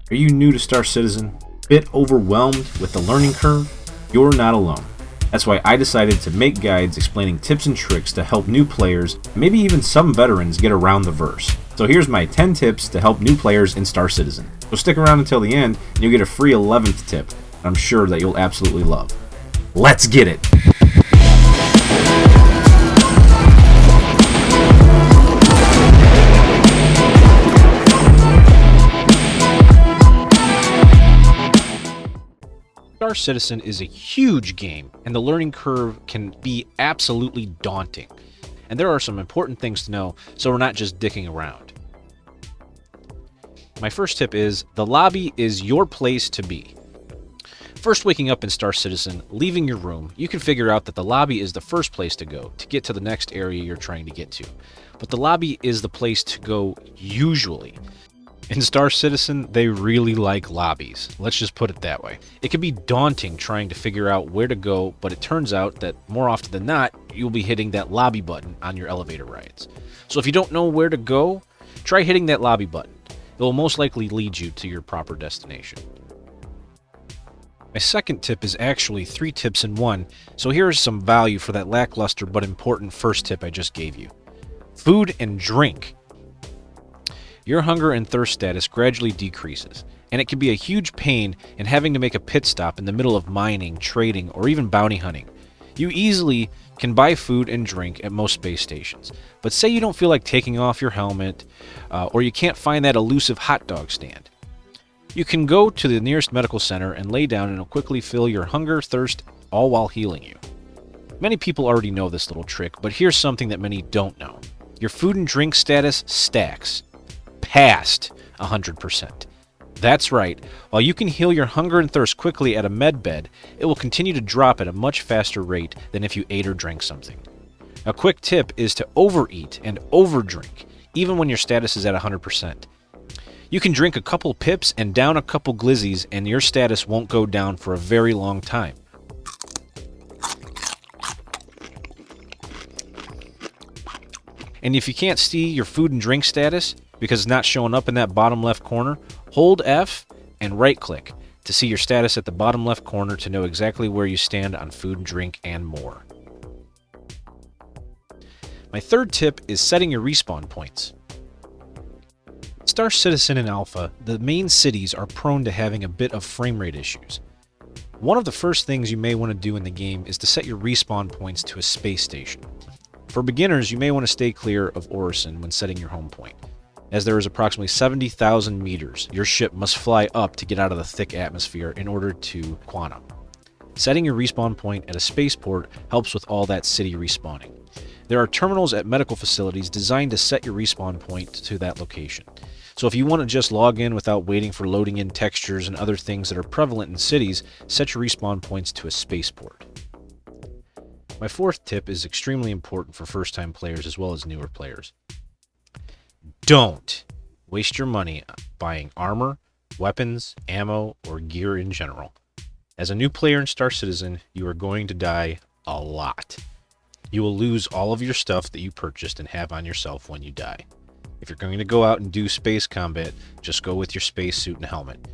Are you new to Star Citizen? Bit overwhelmed with the learning curve? You're not alone. That's why I decided to make guides explaining tips and tricks to help new players, and maybe even some veterans, get around the verse. So here's my 10 tips to help new players in Star Citizen. So stick around until the end, and you'll get a free 11th tip that I'm sure that you'll absolutely love. Let's get it! Star Citizen is a huge game, and the learning curve can be absolutely daunting. And there are some important things to know, so we're not just dicking around. My first tip is, the lobby is your place to be. First waking up in Star Citizen, leaving your room, you can figure out that the lobby is the first place to go to get to the next area you're trying to get to. But the lobby is the place to go usually. In Star Citizen, they really like lobbies. Let's just put it that way. It can be daunting trying to figure out where to go, but it turns out that more often than not, you'll be hitting that lobby button on your elevator rides. So if you don't know where to go, try hitting that lobby button. It will most likely lead you to your proper destination. My second tip is actually 3 tips in one, so here's some value for that lackluster but important first tip I just gave you. Food and drink. Your hunger and thirst status gradually decreases, and it can be a huge pain in having to make a pit stop in the middle of mining, trading, or even bounty hunting. You easily can buy food and drink at most space stations, but say you don't feel like taking off your helmet, or you can't find that elusive hot dog stand. You can go to the nearest medical center and lay down, and it'll quickly fill your hunger, thirst, all while healing you. Many people already know this little trick, but here's something that many don't know. Your food and drink status stacks past 100%. That's right, while you can heal your hunger and thirst quickly at a med bed, it will continue to drop at a much faster rate than if you ate or drank something. A quick tip is to overeat and overdrink, even when your status is at 100%. You can drink a couple pips and down a couple glizzies, and your status won't go down for a very long time. And if you can't see your food and drink status, because it's not showing up in that bottom left corner, hold F and right click to see your status at the bottom left corner to know exactly where you stand on food and drink and more. My third tip is setting your respawn points. Star Citizen and Alpha, the main cities are prone to having a bit of frame rate issues. One of the first things you may want to do in the game is to set your respawn points to a space station. For beginners, you may want to stay clear of Orison when setting your home point, as there is approximately 70,000 meters your ship must fly up to get out of the thick atmosphere in order to quantum. Setting your respawn point at a spaceport helps with all that city respawning. There are terminals at medical facilities designed to set your respawn point to that location. So if you want to just log in without waiting for loading in textures and other things that are prevalent in cities, set your respawn points to a spaceport. My fourth tip is extremely important for first-time players as well as newer players. Don't waste your money buying armor, weapons, ammo, or gear in general. As a new player in Star Citizen, you are going to die a lot. You will lose all of your stuff that you purchased and have on yourself when you die. If you're going to go out and do space combat, just go with your spacesuit and helmet.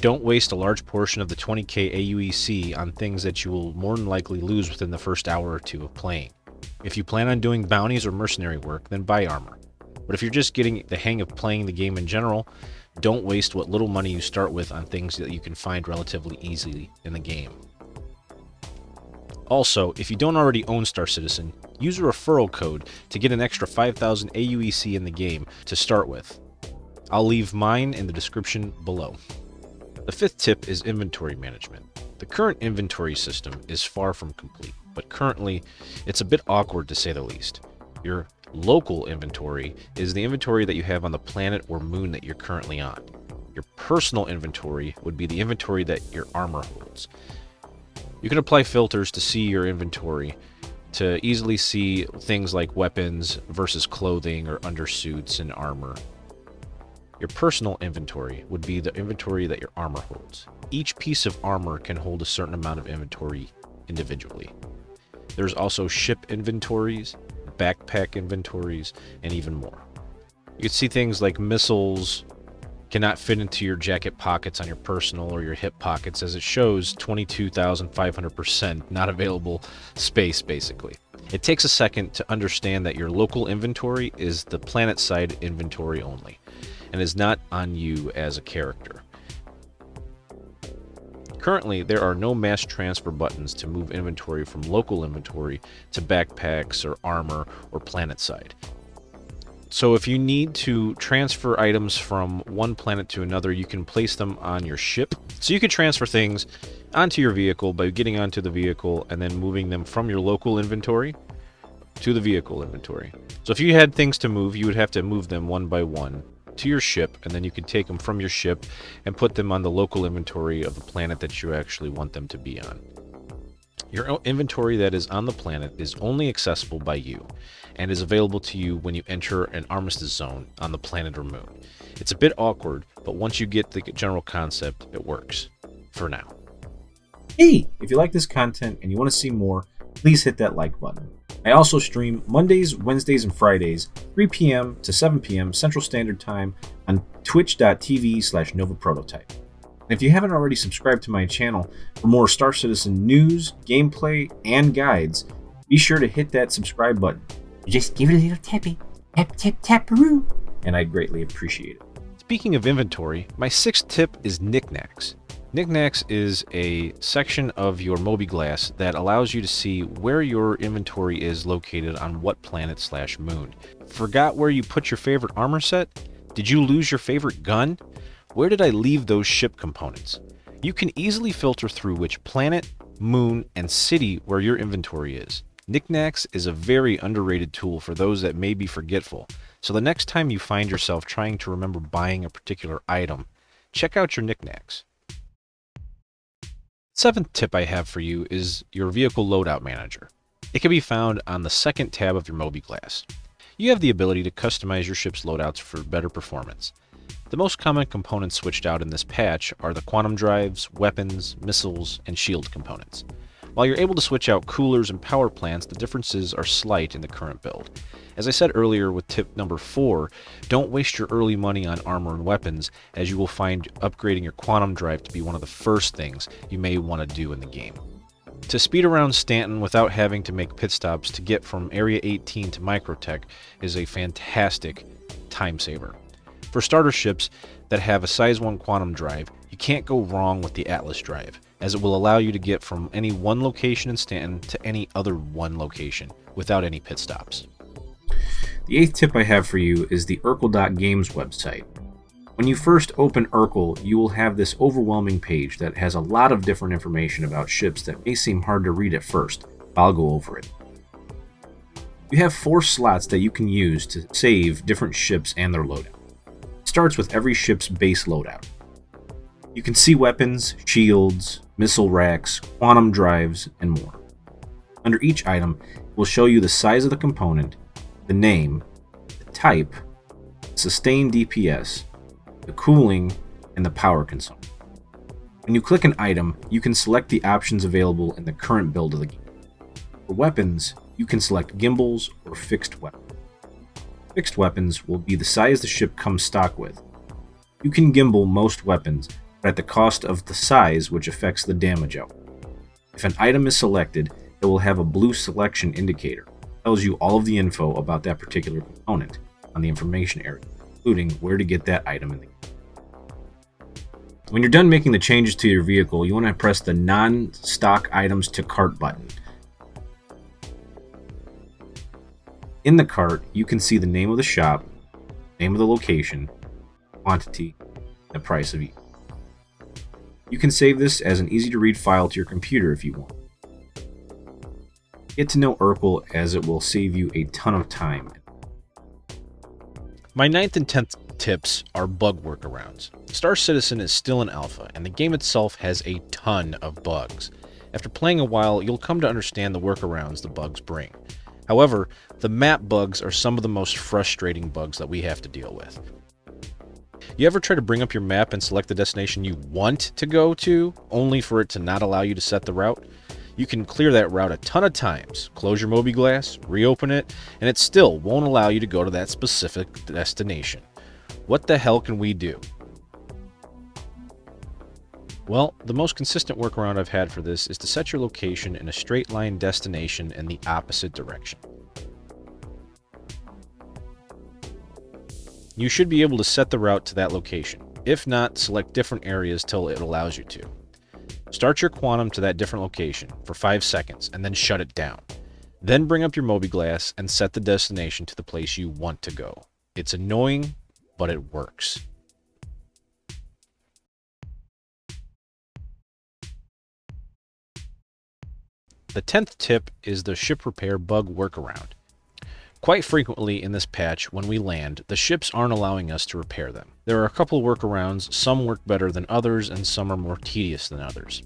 Don't waste a large portion of the 20k AUEC on things that you will more than likely lose within the first hour or two of playing. If you plan on doing bounties or mercenary work, then buy armor. But if you're just getting the hang of playing the game in general, don't waste what little money you start with on things that you can find relatively easily in the game. Also, if you don't already own Star Citizen, use a referral code to get an extra 5,000 AUEC in the game to start with. I'll leave mine in the description below. The fifth tip is inventory management. The current inventory system is far from complete, but currently it's a bit awkward to say the least. Your local inventory is the inventory that you have on the planet or moon that you're currently on. Your personal inventory would be the inventory that your armor holds. You can apply filters to see your inventory to easily see things like weapons versus clothing or undersuits and armor. Your personal inventory would be the inventory that your armor holds. Each piece of armor can hold a certain amount of inventory individually. There's also ship inventories, backpack inventories, and even more. You can see things like missiles, cannot fit into your jacket pockets on your personal or your hip pockets, as it shows 22,500% not available space, basically. It takes a second to understand that your local inventory is the planet side inventory only, and is not on you as a character. Currently, there are no mass transfer buttons to move inventory from local inventory to backpacks or armor or planet side. So if you need to transfer items from one planet to another, you can place them on your ship. So you can transfer things onto your vehicle by getting onto the vehicle and then moving them from your local inventory to the vehicle inventory. So if you had things to move, you would have to move them one by one to your ship, and then you can take them from your ship and put them on the local inventory of the planet that you actually want them to be on. Your inventory that is on the planet is only accessible by you and is available to you when you enter an armistice zone on the planet or moon. It's a bit awkward, but once you get the general concept, it works. For now. Hey, if you like this content and you want to see more, please hit that like button. I also stream Mondays, Wednesdays, and Fridays, 3 p.m. to 7 p.m. Central Standard Time on twitch.tv/NovaPrototype. And if you haven't already subscribed to my channel for more Star Citizen news, gameplay, and guides, be sure to hit that subscribe button. Just give it a little tappy, tap, tap, tap-a-roo, and I'd greatly appreciate it. Speaking of inventory, my 6th tip is knickknacks. Knickknacks is a section of your Mobi-Glass that allows you to see where your inventory is located on what planet/moon. Forgot where you put your favorite armor set? Did you lose your favorite gun? Where did I leave those ship components? You can easily filter through which planet, moon, and city where your inventory is. Knickknacks is a very underrated tool for those that may be forgetful, so the next time you find yourself trying to remember buying a particular item, check out your knickknacks. 7th tip I have for you is your vehicle loadout manager. It can be found on the 2nd tab of your Mobi-Glass. You have the ability to customize your ship's loadouts for better performance. The most common components switched out in this patch are the quantum drives, weapons, missiles, and shield components. While you're able to switch out coolers and power plants, the differences are slight in the current build. As I said earlier with tip number 4, don't waste your early money on armor and weapons, as you will find upgrading your quantum drive to be one of the first things you may want to do in the game. To speed around Stanton without having to make pit stops to get from Area 18 to Microtech is a fantastic time saver. For starter ships that have a size 1 quantum drive, you can't go wrong with the Atlas drive, as it will allow you to get from any one location in Stanton to any other one location without any pit stops. The 8th tip I have for you is the Urkel.Games website. When you first open Urkel, you will have this overwhelming page that has a lot of different information about ships that may seem hard to read at first. I'll go over it. You have 4 slots that you can use to save different ships and their loadout. It starts with every ship's base loadout. You can see weapons, shields, missile racks, quantum drives, and more. Under each item, it will show you the size of the component, the name, the type, sustained DPS, the cooling, and the power consumption. When you click an item, you can select the options available in the current build of the game. For weapons, you can select gimbals or fixed weapons. Fixed weapons will be the size the ship comes stock with. You can gimbal most weapons, but at the cost of the size, which affects the damage output. If an item is selected, it will have a blue selection indicator. It tells you all of the info about that particular component on the information area, including where to get that item in the game. When you're done making the changes to your vehicle, you want to press the non-stock items to cart button. In the cart, you can see the name of the shop, name of the location, quantity, and the price of each. You can save this as an easy-to-read file to your computer if you want. Get to know Urkel, as it will save you a ton of time. My 9th and 10th tips are bug workarounds. Star Citizen is still in alpha, and the game itself has a ton of bugs. After playing a while, you'll come to understand the workarounds the bugs bring. However, the map bugs are some of the most frustrating bugs that we have to deal with. You ever try to bring up your map and select the destination you want to go to, only for it to not allow you to set the route? You can clear that route a ton of times, close your Mobi-Glass, reopen it, and it still won't allow you to go to that specific destination. What the hell can we do? Well, the most consistent workaround I've had for this is to set your location in a straight line destination in the opposite direction. You should be able to set the route to that location. If not, select different areas till it allows you to. Start your quantum to that different location for 5 seconds and then shut it down. Then bring up your mobi-glass and set the destination to the place you want to go. It's annoying, but it works. The 10th tip is the ship repair bug workaround. Quite frequently in this patch, when we land, the ships aren't allowing us to repair them. There are a couple of workarounds, some work better than others, and some are more tedious than others.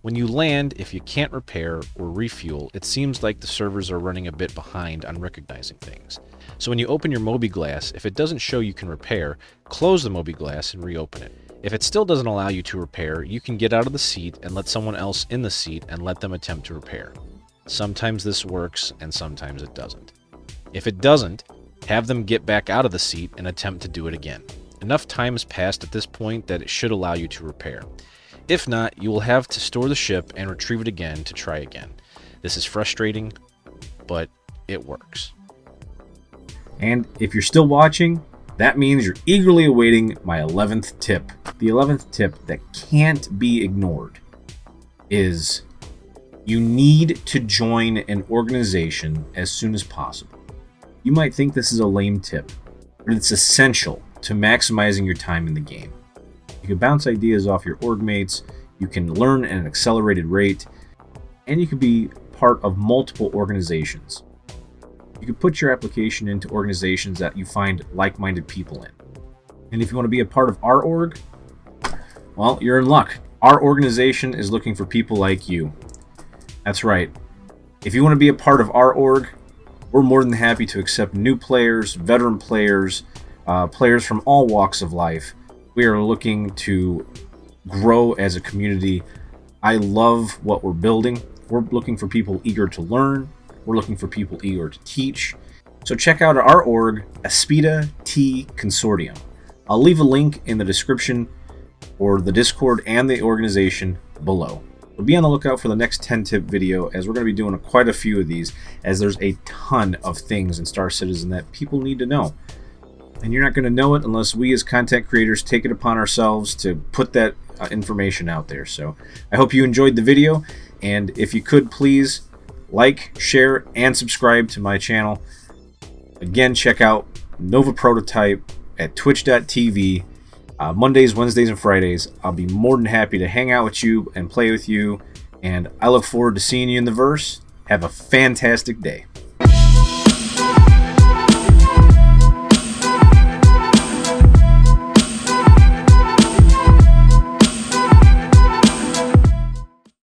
When you land, if you can't repair or refuel, it seems like the servers are running a bit behind on recognizing things. So when you open your mobi-glass, if it doesn't show you can repair, close the mobi-glass and reopen it. If it still doesn't allow you to repair, you can get out of the seat and let someone else in the seat and let them attempt to repair. Sometimes this works and sometimes it doesn't. If it doesn't, have them get back out of the seat and attempt to do it again. Enough time has passed at this point that it should allow you to repair. If not, you will have to store the ship and retrieve it again to try again. This is frustrating, but it works. And if you're still watching, that means you're eagerly awaiting my 11th tip. The 11th tip that can't be ignored is you need to join an organization as soon as possible. You might think this is a lame tip, but it's essential to maximizing your time in the game. You can bounce ideas off your org mates, you can learn at an accelerated rate, and you can be part of multiple organizations. You can put your application into organizations that you find like-minded people in. And if you want to be a part of our org, well, you're in luck. Our organization is looking for people like you. That's right. If you want to be a part of our org, we're more than happy to accept new players, veteran players, players from all walks of life. We are looking to grow as a community. I love what we're building. We're looking for people eager to learn. We're looking for people eager to teach. So check out our org, Aspida T Consortium. I'll leave a link in the description or the Discord and the organization below. But be on the lookout for the next 10-tip video, as we're going to be doing quite a few of these, as there's a ton of things in Star Citizen that people need to know. And you're not going to know it unless we as content creators take it upon ourselves to put that information out there. So I hope you enjoyed the video, and if you could please like, share, and subscribe to my channel. Again, check out Nova Prototype at twitch.tv. Mondays, Wednesdays, and Fridays. I'll be more than happy to hang out with you and play with you, and I look forward to seeing you in the verse. Have a fantastic day.